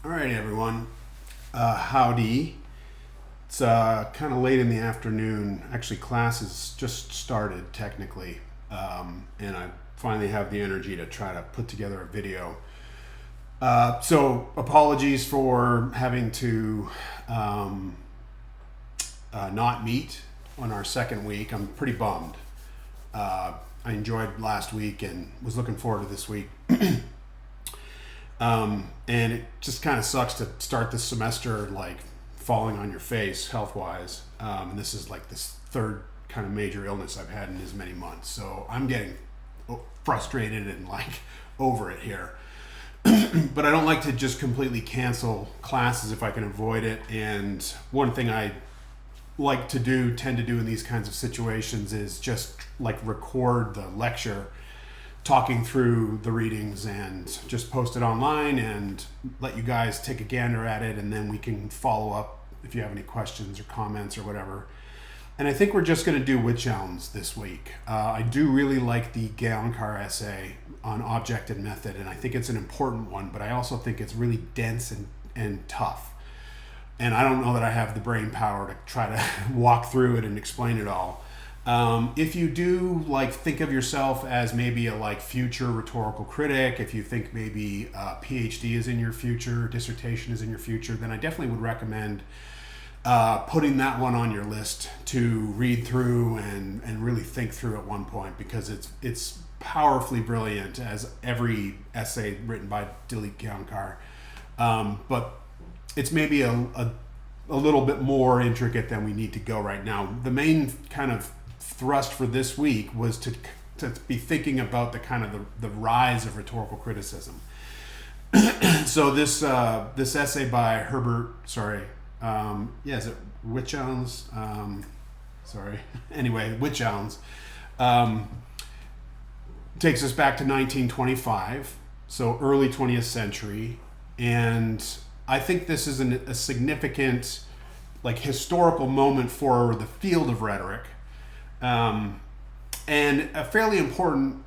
All right, everyone. Howdy. It's kind of late in the afternoon. Actually, class has just started technically, and I finally have the energy to try to put together a video. So, apologies for having to not meet on our second week. I'm pretty bummed. I enjoyed last week and was looking forward to this week. And it just kind of sucks to start this semester like falling on your face health wise. And this is like this third kind of major illness I've had in as many months. So I'm getting frustrated and like over it here. But I don't like to just completely cancel classes if I can avoid it. And one thing I tend to do in these kinds of situations is just like record the lecture talking through the readings and just post it online and let you guys take a gander at it, and then we can follow up if you have any questions or comments or whatever. And I think we're just going to do Wichelns this week. I do really like the Galonkar essay on object and method, and I think it's an important one, but I also think it's really dense and tough. And I don't know that I have the brain power to try to walk through it and explain it all. If you do like think of yourself as maybe a like future rhetorical critic, if you think maybe a PhD is in your future, dissertation is in your future, then I definitely would recommend putting that one on your list to read through and really think through at one point, because it's powerfully brilliant, as every essay written by Dilip Galonkar. But it's maybe a little bit more intricate than we need to go right now. The main kind of thrust for this week was to be thinking about the kind of the rise of rhetorical criticism. So this essay by is it Wichelns? Anyway, Wichelns takes us back to 1925, so early 20th century, and I think this is a significant like historical moment for the field of rhetoric. And a fairly important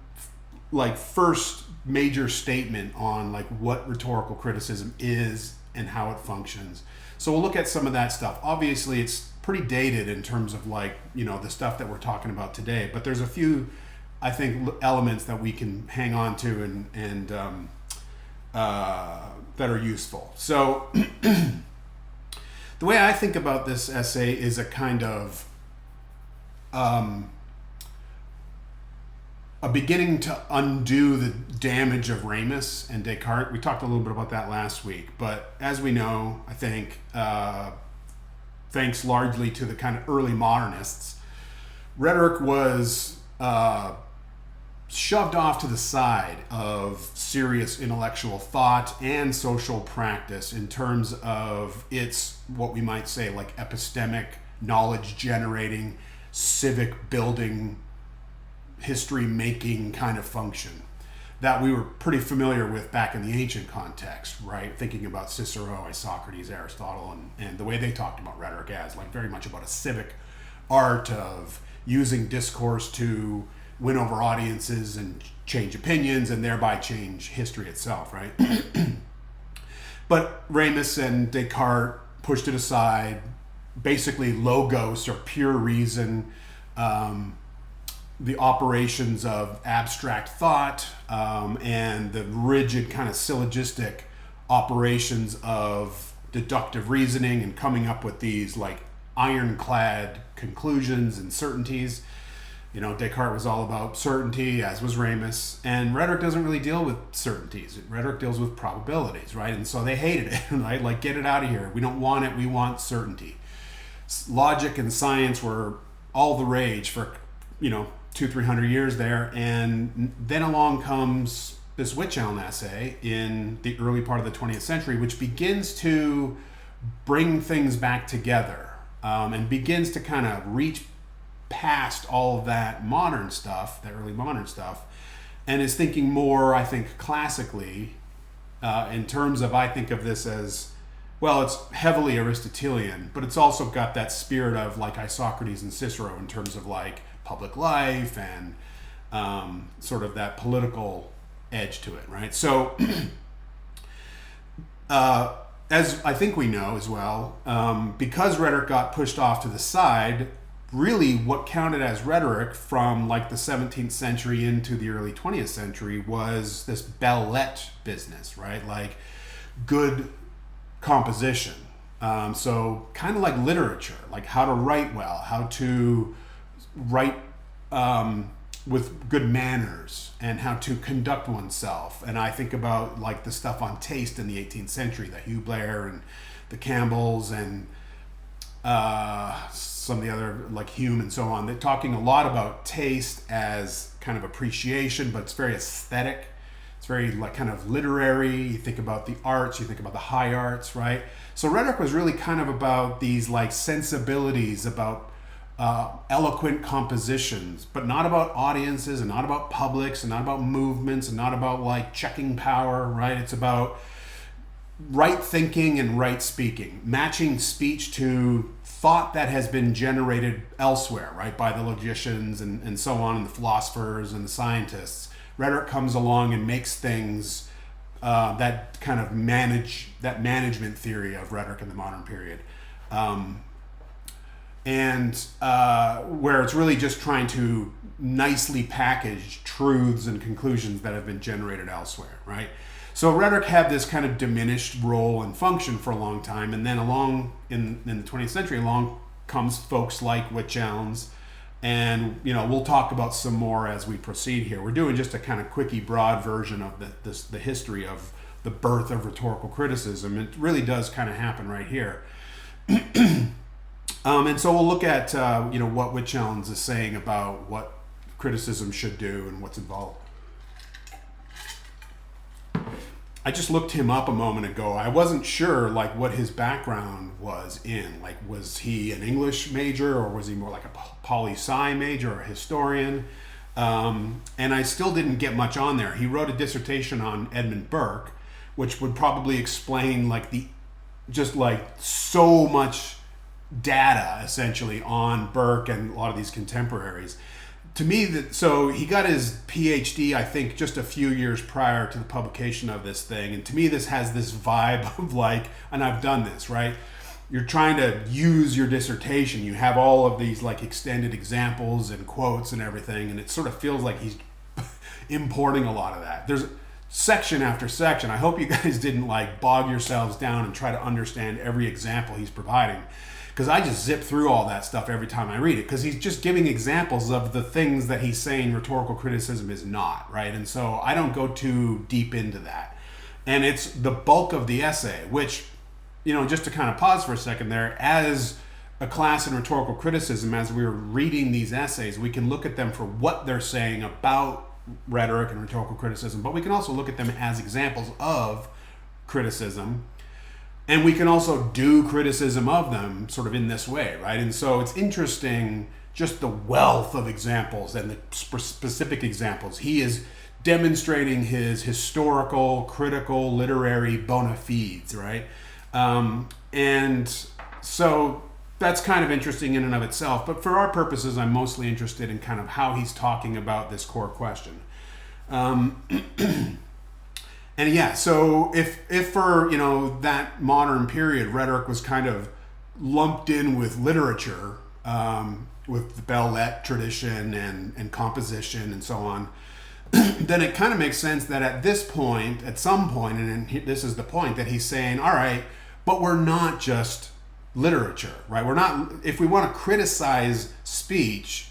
like first major statement on like what rhetorical criticism is and how it functions. So we'll look at some of that stuff. Obviously it's pretty dated in terms of like, the stuff that we're talking about today, but there's a few, I think, elements that we can hang on to and that are useful. So the way I think about this essay is a kind of a beginning to undo the damage of Ramus and Descartes. We talked a little bit about that last week, but as we know, I think, thanks largely to the kind of early modernists, rhetoric was shoved off to the side of serious intellectual thought and social practice in terms of its, what we might say, like epistemic, knowledge generating, civic building, history making kind of function that we were pretty familiar with back in the ancient context, right? Thinking about Cicero, Socrates, Aristotle, and the way they talked about rhetoric as like very much about a civic art of using discourse to win over audiences and change opinions and thereby change history itself, right? But Ramus and Descartes pushed it aside. Basically, logos or pure reason, the operations of abstract thought, and the rigid kind of syllogistic operations of deductive reasoning and coming up with these like ironclad conclusions and certainties. Descartes was all about certainty, as was Ramus, and rhetoric doesn't really deal with certainties. Rhetoric deals with probabilities, right? And so they hated it, right? Like, get it out of here. We don't want it. We want certainty. Logic and science were all the rage for, 200-300 years there, and then along comes this Wichelns essay in the early part of the 20th century, which begins to bring things back together, and begins to kind of reach past all of that modern stuff, that early modern stuff, and is thinking more, I think, classically, in terms of, I think of this as, well, it's heavily Aristotelian, but it's also got that spirit of like Isocrates and Cicero in terms of like public life and sort of that political edge to it, right? So as I think we know as well, because rhetoric got pushed off to the side, really what counted as rhetoric from like the 17th century into the early 20th century was this belles-lettres business, right? Like good composition. So kind of like literature, like how to write well, how to write with good manners, and how to conduct oneself. And I think about like the stuff on taste in the 18th century, the Hugh Blair and the Campbells and some of the other, like Hume and so on. They're talking a lot about taste as kind of appreciation, but it's very aesthetic. It's very like kind of literary. You think about the arts, you think about the high arts, right? So rhetoric was really kind of about these like sensibilities, about eloquent compositions, but not about audiences and not about publics and not about movements and not about like checking power, right? It's about right thinking and right speaking, matching speech to thought that has been generated elsewhere, right? By the logicians and so on, and the philosophers and the scientists. Rhetoric comes along and makes things that kind of management theory of rhetoric in the modern period. Where it's really just trying to nicely package truths and conclusions that have been generated elsewhere, right? So rhetoric had this kind of diminished role and function for a long time, and then along in the 20th century, along comes folks like Wichelns, and we'll talk about some more as we proceed here. We're doing just a kind of quickie, broad version of the history of the birth of rhetorical criticism. It really does kind of happen right here. And so we'll look at what Wichelns is saying about what criticism should do and what's involved. I just looked him up a moment ago. I wasn't sure like what his background was in. Like, was he an English major, or was he more like a poli-sci major or a historian? And I still didn't get much on there. He wrote a dissertation on Edmund Burke, which would probably explain like so much data essentially on Burke and a lot of these contemporaries. To me, so he got his PhD, I think, just a few years prior to the publication of this thing. And to me, this has this vibe of like, and I've done this, right? You're trying to use your dissertation. You have all of these like extended examples and quotes and everything. And it sort of feels like he's importing a lot of that. There's section after section. I hope you guys didn't like bog yourselves down and try to understand every example he's providing, because I just zip through all that stuff every time I read it, because he's just giving examples of the things that he's saying rhetorical criticism is not, right? And so I don't go too deep into that. And it's the bulk of the essay, which, just to kind of pause for a second there, as a class in rhetorical criticism, as we were reading these essays, we can look at them for what they're saying about rhetoric and rhetorical criticism, but we can also look at them as examples of criticism. And we can also do criticism of them sort of in this way, right? And so it's interesting, just the wealth of examples and the specific examples. He is demonstrating his historical, critical, literary bona fides, right? And so that's kind of interesting in and of itself. But for our purposes, I'm mostly interested in kind of how he's talking about this core question. And yeah, so if for, that modern period, rhetoric was kind of lumped in with literature, with the belles-lettres tradition and composition and so on, then it kind of makes sense that at some point, and this is the point, that he's saying, all right, but we're not just literature, right? If we want to criticize speech,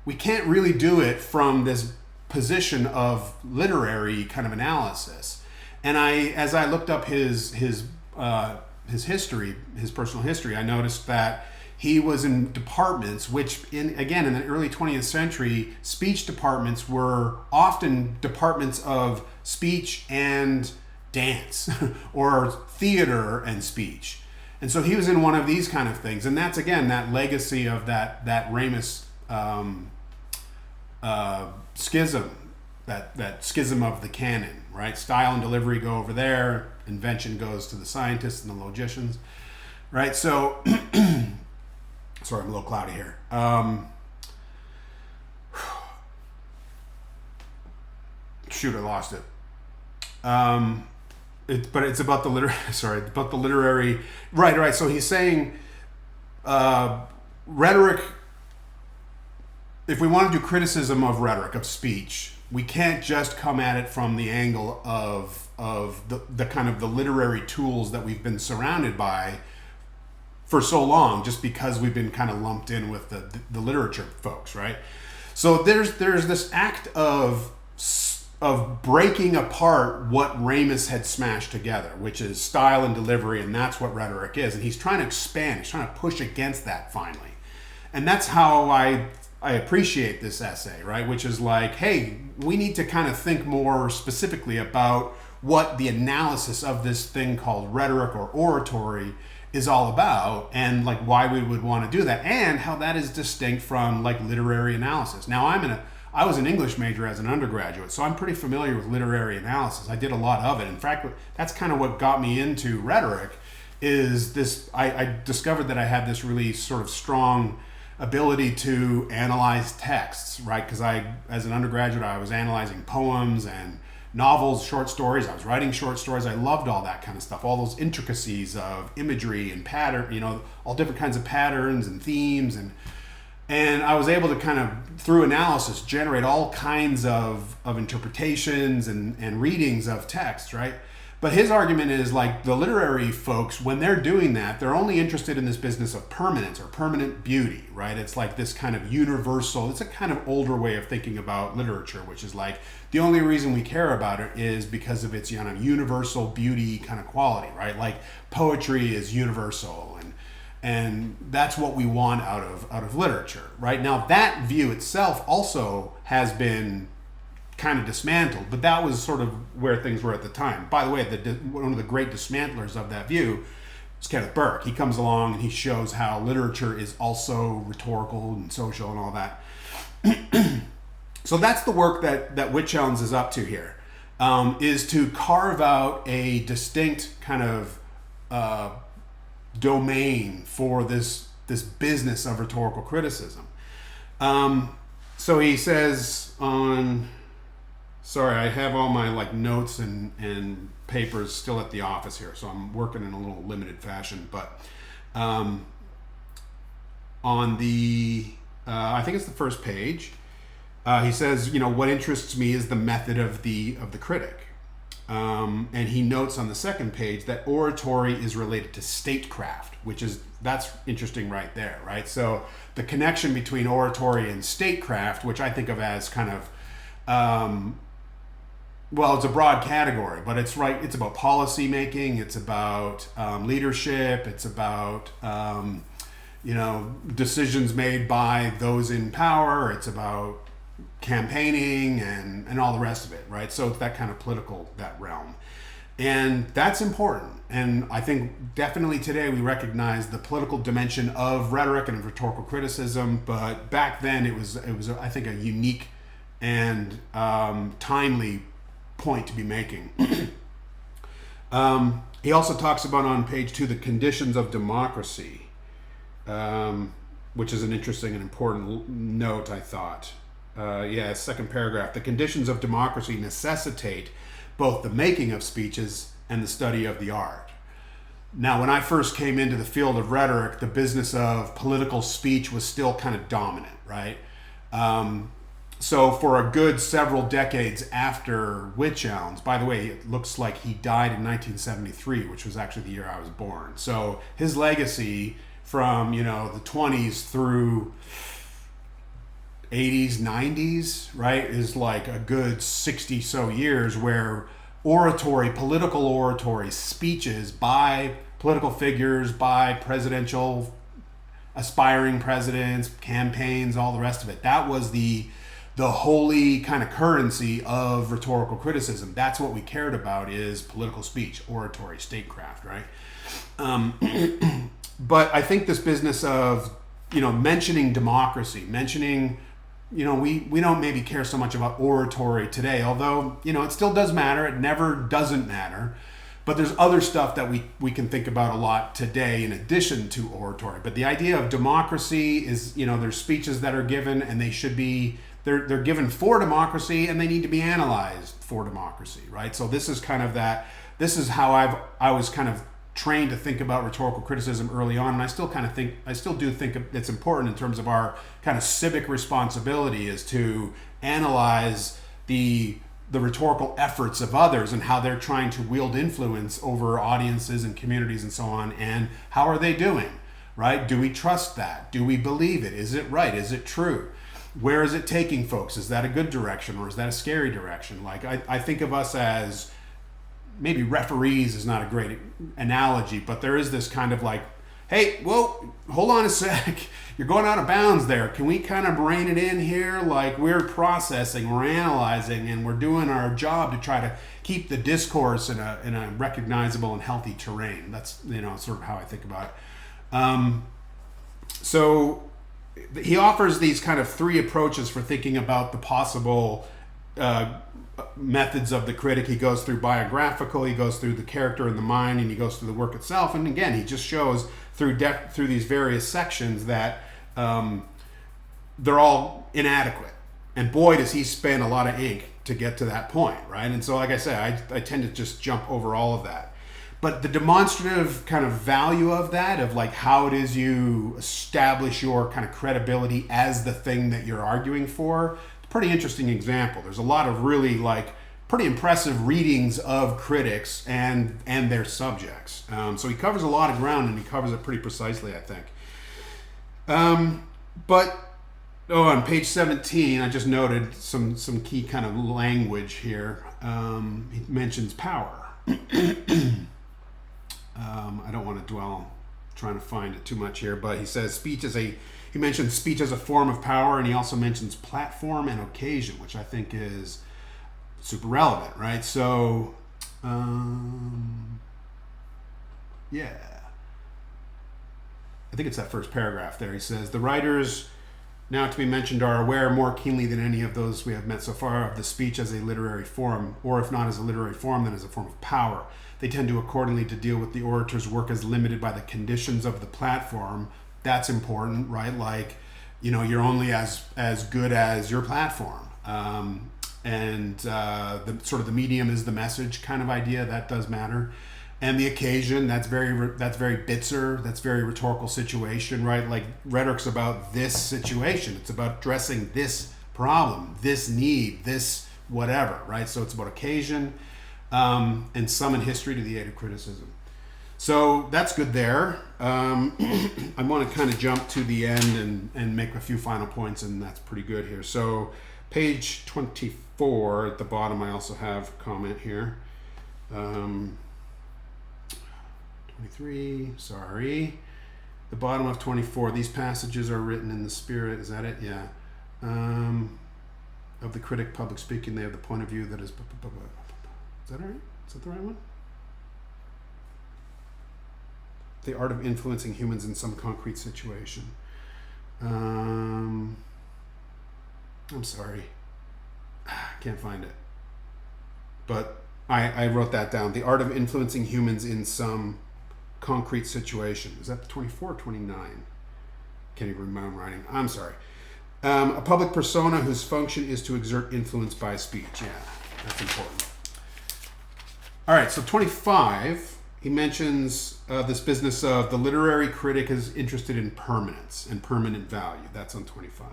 we can't really do it from this position of literary kind of analysis. And as I looked up his history, his personal history, I noticed that he was in departments which, in the early 20th century, speech departments were often departments of speech and dance or theater and speech. And so he was in one of these kind of things. And that's, again, that legacy of that Ramus schism, that schism of the canon, right? Style and delivery go over there. Invention goes to the scientists and the logicians, right? So, sorry, I'm a little cloudy here. Shoot, I lost it. but it's about the sorry, about the literary. Right. So he's saying rhetoric. If we want to do criticism of rhetoric, of speech, we can't just come at it from the angle of the kind of the literary tools that we've been surrounded by for so long, just because we've been kind of lumped in with the literature folks, right? So there's this act of breaking apart what Ramus had smashed together, which is style and delivery, and that's what rhetoric is. And he's trying to expand, he's trying to push against that finally. And that's how I appreciate this essay, right? Which is like, hey, we need to kind of think more specifically about what the analysis of this thing called rhetoric or oratory is all about, and like why we would want to do that, and how that is distinct from like literary analysis. Now, I was an English major as an undergraduate, so I'm pretty familiar with literary analysis. I did a lot of it. In fact, that's kind of what got me into rhetoric. Is this? I discovered that I had this really sort of strong ability to analyze texts, right? Because as an undergraduate, I was analyzing poems and novels, short stories. I was writing short stories. I loved all that kind of stuff, all those intricacies of imagery and pattern, all different kinds of patterns and themes. And I was able to kind of, through analysis, generate all kinds of interpretations and readings of text, right? But his argument is like the literary folks, when they're doing that, they're only interested in this business of permanence or permanent beauty, right? It's like this kind of universal, it's a kind of older way of thinking about literature, which is like the only reason we care about it is because of its universal beauty kind of quality, right? Like poetry is universal, and that's what we want out of literature, right? Now that view itself also has been kind of dismantled, but that was sort of where things were at the time. By the way, one of the great dismantlers of that view is Kenneth Burke. He comes along and he shows how literature is also rhetorical and social and all that. So that's the work that Wichelns is up to here, is to carve out a distinct kind of domain for this business of rhetorical criticism. So he says on... Sorry, I have all my like notes and papers still at the office here, so I'm working in a little limited fashion. But on the, I think it's the first page, he says, what interests me is the method of the critic, and he notes on the second page that oratory is related to statecraft, that's interesting right there, right? So the connection between oratory and statecraft, which I think of as kind of well, it's a broad category, but it's right. It's about policy making. It's about leadership. It's about decisions made by those in power. It's about campaigning and all the rest of it, right? So it's that kind of political, that realm, and that's important. And I think definitely today we recognize the political dimension of rhetoric and of rhetorical criticism. But back then it was I think a unique and timely point to be making. He also talks about on page 2 the conditions of democracy, which is an interesting and important note, I thought. Second paragraph. The conditions of democracy necessitate both the making of speeches and the study of the art. Now, when I first came into the field of rhetoric, the business of political speech was still kind of dominant, right? So for a good several decades after Wichelns, by the way, it looks like he died in 1973, which was actually the year I was born. So his legacy from, the 20s through 80s, 90s, right, is like a good 60 so years where oratory, political oratory, speeches by political figures, by presidential aspiring presidents, campaigns, all the rest of it, that was the holy kind of currency of rhetorical criticism. That's what we cared about, is political speech, oratory, statecraft, right? But I think this business of, mentioning democracy, mentioning, we don't maybe care so much about oratory today, although, it still does matter. It never doesn't matter. But there's other stuff that we can think about a lot today in addition to oratory. But the idea of democracy is, there's speeches that are given and they should be, they're given for democracy and they need to be analyzed for democracy, right? So this is kind of that this is how I was kind of trained to think about rhetorical criticism early on, and I still do think it's important in terms of our kind of civic responsibility is to analyze the rhetorical efforts of others and how they're trying to wield influence over audiences and communities and so on, and how are they doing, right? Do we trust that? Do we believe it? Is it right? Is it true? Where is it taking folks? Is that a good direction or is that a scary direction? Like I think of us as, maybe referees is not a great analogy, but there is this kind of like, hey, whoa, hold on a sec. You're going out of bounds there. Can we kind of rein it in here? Like we're processing, we're analyzing, and we're doing our job to try to keep the discourse in a recognizable and healthy terrain. That's, sort of how I think about it. So he offers these kind of three approaches for thinking about the possible methods of the critic. He goes through biographical, he goes through the character and the mind, and he goes through the work itself. And again, he just shows through these various sections that they're all inadequate. And boy, does he spend a lot of ink to get to that point, right? And so, like I said, I tend to just jump over all of that. But the demonstrative kind of value of that, of like how it is you establish your kind of credibility as the thing that you're arguing for, pretty interesting example. There's a lot of really like pretty impressive readings of critics and their subjects. So he covers a lot of ground, and he covers it pretty precisely, I think. On page 17, I just noted some key kind of language here. He mentions power. I don't want to dwell trying to find it too much here, but he says he mentions speech as a form of power, and he also mentions platform and occasion, which I think is super relevant, right? So, yeah. I think it's that first paragraph there. He says, the writers now to be mentioned are aware more keenly than any of those we have met so far of the speech as a literary form, or if not as a literary form, then as a form of power. They tend to accordingly to deal with the orator's work as limited by the conditions of the platform. That's important, right? Like, you're only as good as your platform. The sort of the medium is the message kind of idea, that does matter. And the occasion, that's very Bitzer, that's very rhetorical situation, right? Like rhetoric's about this situation. It's about addressing this problem, this need, this whatever, right? So it's about occasion, and summon history to the aid of criticism. So that's good there. I want to kind of jump to the end and make a few final points, and that's pretty good here. So page 24 at the bottom, I also have a comment here. 23, sorry. The bottom of 24, these passages are written in the spirit, is that it? Yeah. Of the critic, public speaking, they have the point of view that is... Is that all right? Is that the right one? The art of influencing humans in some concrete situation. I'm sorry. Can't find it. But I wrote that down. The art of influencing humans in some concrete situation. Is that the 24 or 29? Can't even remember my writing. I'm sorry. A public persona whose function is to exert influence by speech. Yeah, that's important. All right, so 25, he mentions this business of the literary critic is interested in permanence and permanent value. That's on 25.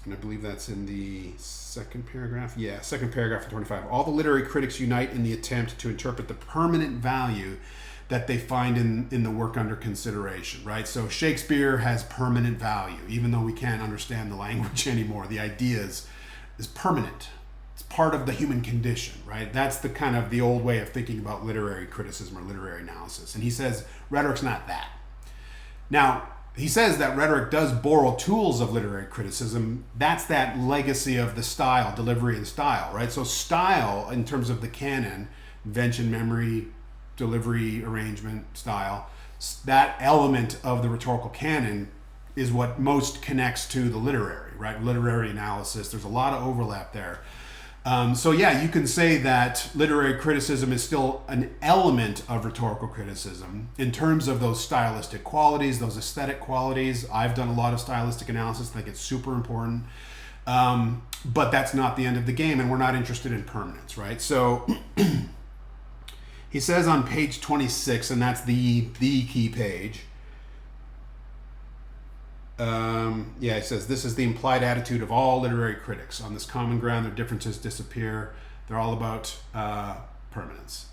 And I believe that's in the second paragraph. Yeah, second paragraph of 25. All the literary critics unite in the attempt to interpret the permanent value that they find in the work under consideration, right? So Shakespeare has permanent value, even though we can't understand the language anymore. The idea is permanent. It's part of the human condition, right? That's the kind of the old way of thinking about literary criticism or literary analysis. And he says rhetoric's not that. Now, he says that rhetoric does borrow tools of literary criticism. That's that legacy of the style, delivery and style, right? So style, in terms of the canon, invention, memory, delivery, arrangement, style, that element of the rhetorical canon is what most connects to the literary, right? Literary analysis. There's a lot of overlap there. So yeah, you can say that literary criticism is still an element of rhetorical criticism in terms of those stylistic qualities, those aesthetic qualities. I've done a lot of stylistic analysis. I think it's super important. But that's not the end of the game, and we're not interested in permanence, right? So he says on page 26, and that's the key page. He says, this is the implied attitude of all literary critics. On this common ground, their differences disappear. They're all about permanence.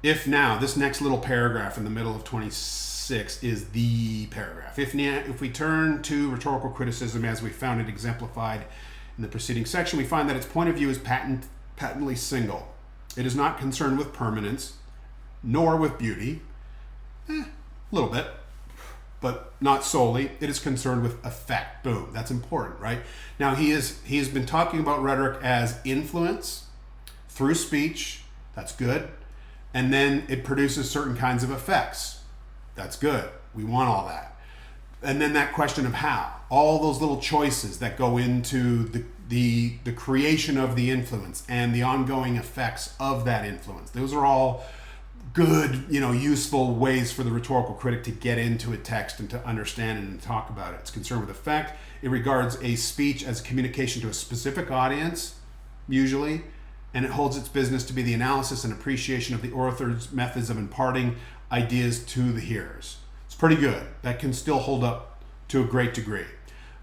If now, this next little paragraph in the middle of 26 is the paragraph. If we turn to rhetorical criticism as we found it exemplified in the preceding section, we find that its point of view is patently single. It is not concerned with permanence, nor with beauty. A little bit, but not solely. It is concerned with effect. Boom. That's important, right? Now, he has been talking about rhetoric as influence through speech. That's good. And then it produces certain kinds of effects. That's good. We want all that. And then that question of how. All those little choices that go into the creation of the influence and the ongoing effects of that influence. Those are all good, useful ways for the rhetorical critic to get into a text and to understand it and talk about it. It's concerned with effect. It regards a speech as communication to a specific audience, usually, and it holds its business to be the analysis and appreciation of the author's methods of imparting ideas to the hearers. It's pretty good. That can still hold up to a great degree.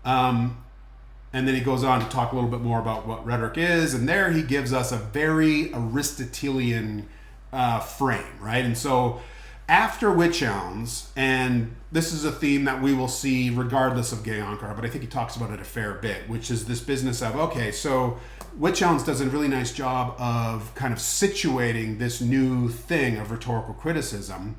And then he goes on to talk a little bit more about what rhetoric is, and there he gives us a very Aristotelian frame, right? And so after Wichelns, and this is a theme that we will see regardless of Geonkar, but I think he talks about it a fair bit, which is this business of, okay, so Wichelns does a really nice job of kind of situating this new thing of rhetorical criticism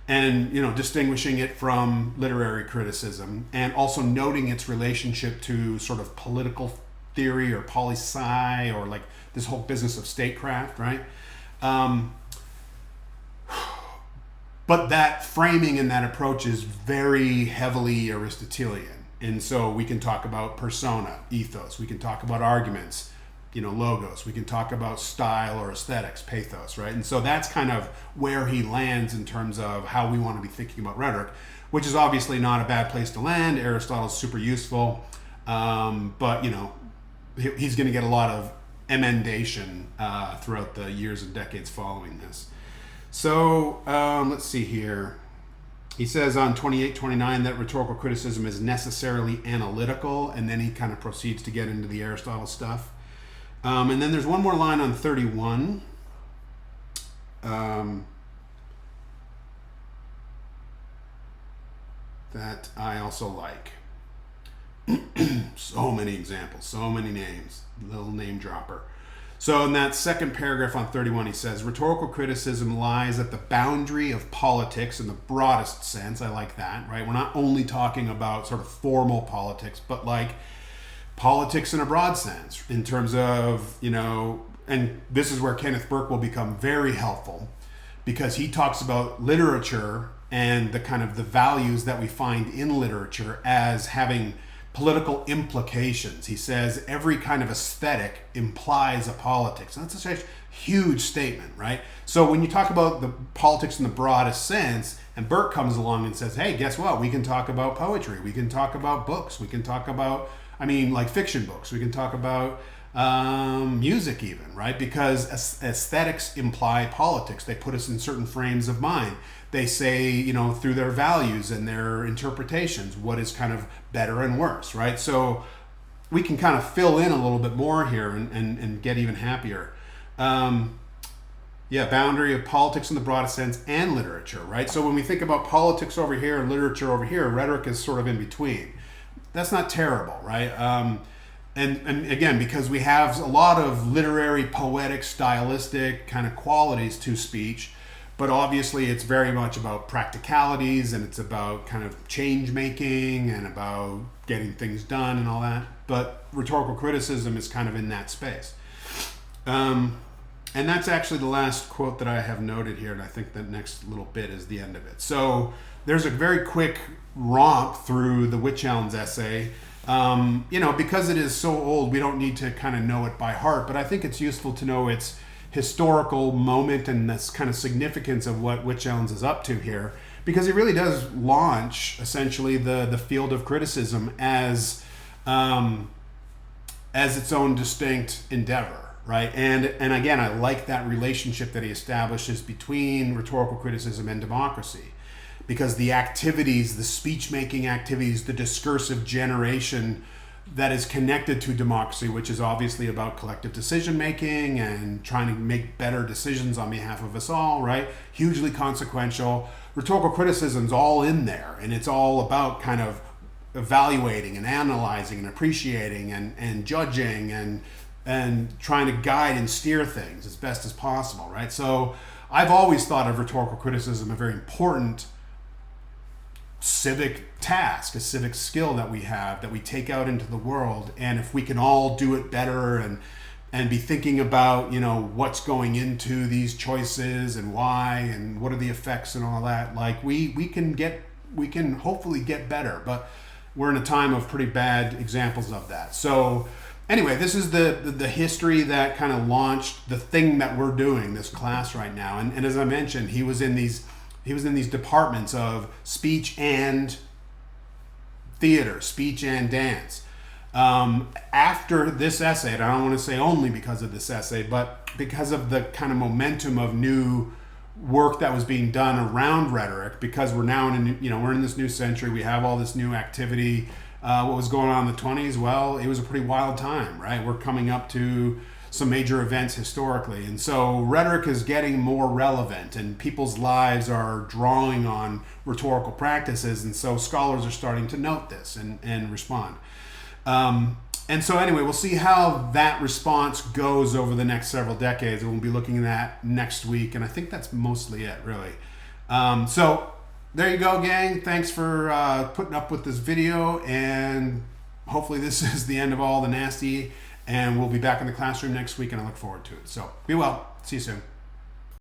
and, distinguishing it from literary criticism and also noting its relationship to sort of political theory or poli-sci or like this whole business of statecraft, right? But that framing and that approach is very heavily Aristotelian. And so we can talk about persona, ethos. We can talk about arguments, logos. We can talk about style or aesthetics, pathos, right? And so that's kind of where he lands in terms of how we want to be thinking about rhetoric, which is obviously not a bad place to land. Aristotle's super useful. But, he's going to get a lot of emendation throughout the years and decades following this. So let's see here. He says on 28, 29 that rhetorical criticism is necessarily analytical, and then he kind of proceeds to get into the Aristotle stuff. And then there's one more line on 31. That I also like. So many examples, so many names, little name dropper. So in that second paragraph on 31, he says, rhetorical criticism lies at the boundary of politics in the broadest sense. I like that, right? We're not only talking about sort of formal politics, but like politics in a broad sense in terms of, and this is where Kenneth Burke will become very helpful because he talks about literature and the kind of the values that we find in literature as having political implications. He says every kind of aesthetic implies a politics. And that's a huge statement, right? So when you talk about the politics in the broadest sense, and Burke comes along and says, hey, guess what? We can talk about poetry. We can talk about books. We can talk about, like fiction books. We can talk about music even, right? Because aesthetics imply politics. They put us in certain frames of mind. They say, through their values and their interpretations, what is kind of better and worse, right? So we can kind of fill in a little bit more here and get even happier. Boundary of politics in the broadest sense and literature, right? So when we think about politics over here and literature over here, rhetoric is sort of in between. That's not terrible, right? And again, because we have a lot of literary, poetic, stylistic kind of qualities to speech, but obviously it's very much about practicalities and it's about kind of change making and about getting things done and all that. But rhetorical criticism is kind of in that space. And that's actually the last quote that I have noted here, and I think the next little bit is the end of it. So there's a very quick romp through the Wichelns essay. Because it is so old, we don't need to kind of know it by heart, but I think it's useful to know its historical moment and this kind of significance of what Wichelns is up to here, because it really does launch essentially the field of criticism as as its own distinct endeavor, right? And again, I like that relationship that he establishes between rhetorical criticism and democracy, because the activities, the speech-making activities, the discursive generation that is connected to democracy, which is obviously about collective decision-making and trying to make better decisions on behalf of us all, right? Hugely consequential. Rhetorical criticism's all in there, and it's all about kind of evaluating and analyzing and appreciating and judging and trying to guide and steer things as best as possible, right? So I've always thought of rhetorical criticism a very important civic task, a civic skill that we have, that we take out into the world. And if we can all do it better and be thinking about, you know, what's going into these choices and why and what are the effects and all that, like we can hopefully get better. But we're in a time of pretty bad examples of that. So anyway, this is the history that kind of launched the thing that we're doing, this class right now. And as I mentioned, he was in these departments of speech and theater, speech and dance. After this essay, and I don't want to say only because of this essay, but because of the kind of momentum of new work that was being done around rhetoric, because we're now we're in this new century, we have all this new activity. What was going on in the 20s? Well, it was a pretty wild time, right? We're coming up to some major events historically. And so rhetoric is getting more relevant and people's lives are drawing on rhetorical practices. And so scholars are starting to note this and respond. And so anyway, we'll see how that response goes over the next several decades. And we'll be looking at that next week. And I think that's mostly it, really. So there you go, gang. Thanks for putting up with this video. And hopefully this is the end of all the nasty. And we'll be back in the classroom next week, and I look forward to it. So be well. See you soon.